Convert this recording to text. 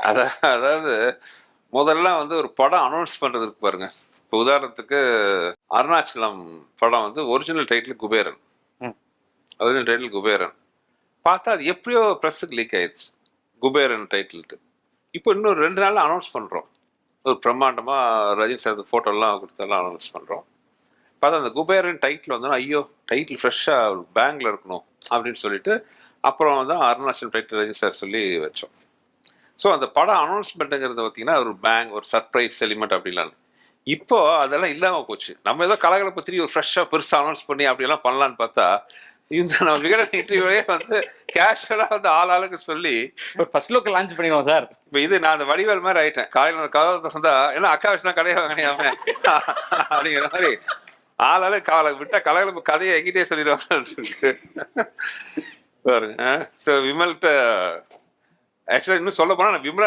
அதாவது முதல்ல வந்து ஒரு படம் அனௌன்ஸ் பண்றதுக்கு பாருங்க. இப்போ உதாரணத்துக்கு அருணாச்சலம் படம் வந்து original title Kuberan. Original title Kuberan. பார்த்தா அது எப்படியோ ப்ரெஸ்ஸுக்கு லீக் ஆயிடுச்சு. குபேரன் டைட்டில்ட்டு. இப்போ இன்னும் 2 நாள்ல அனௌன்ஸ் பண்றோம். ஒரு பிரம்மாண்டமா ரஜினி சார் ஃபோட்டோலாம் கொடுத்தெல்லாம் அனௌன்ஸ் பண்றோம். பார்த்தா அந்த குபேரன் டைட்டில் வந்தோன்னா ஐயோ டைட்டில் ஃப்ரெஷ்ஷாக பேங்க்ல இருக்கணும் அப்படின்னு சொல்லிட்டு அப்புறம் வந்து அருணாச்சலம் டைட்டில் ரஜினி சார் சொல்லி வச்சோம். ஸோ அந்த படம் அனௌன்ஸ்மெண்ட்டுங்கிறது பார்த்தீங்கன்னா ஒரு பேங்க் ஒரு சர்ப்ரைஸ் எலிமெண்ட் அப்படிலாம். இப்போ அதெல்லாம் இல்லாமல் போச்சு. நம்ம ஏதோ கலகலப்பு திரி ஒரு ஃப்ரெஷ்ஷாக பெருசாக அனௌன்ஸ் பண்ணி அப்படியெல்லாம் பண்ணலான்னு பார்த்தா இந்த நம்ம விகடன் இன்டர்வியூவே வந்து கேஷுவலாக வந்து ஆளுக்கு சொல்லி ஃபர்ஸ்ட் லுக் லான்ச் பண்ணிடுவோம் சார். இப்போ இது நான் அந்த வடிவேல் மாதிரி ஆயிட்டேன். காலையில் கதவை திறந்தா ஏன்னா அக்கா வச்சு தான் கடையை வாங்கினியாம அப்படிங்கிற மாதிரி ஆளாளுக்கு காலை விட்டா கலகலப்பு கதையை எங்கிட்டே சொல்லிடுவாங்க பாருங்க. ஸோ விமல்கிட்ட ஆக்சுவலாக இன்னும் சொல்ல போனால் நான் விமலா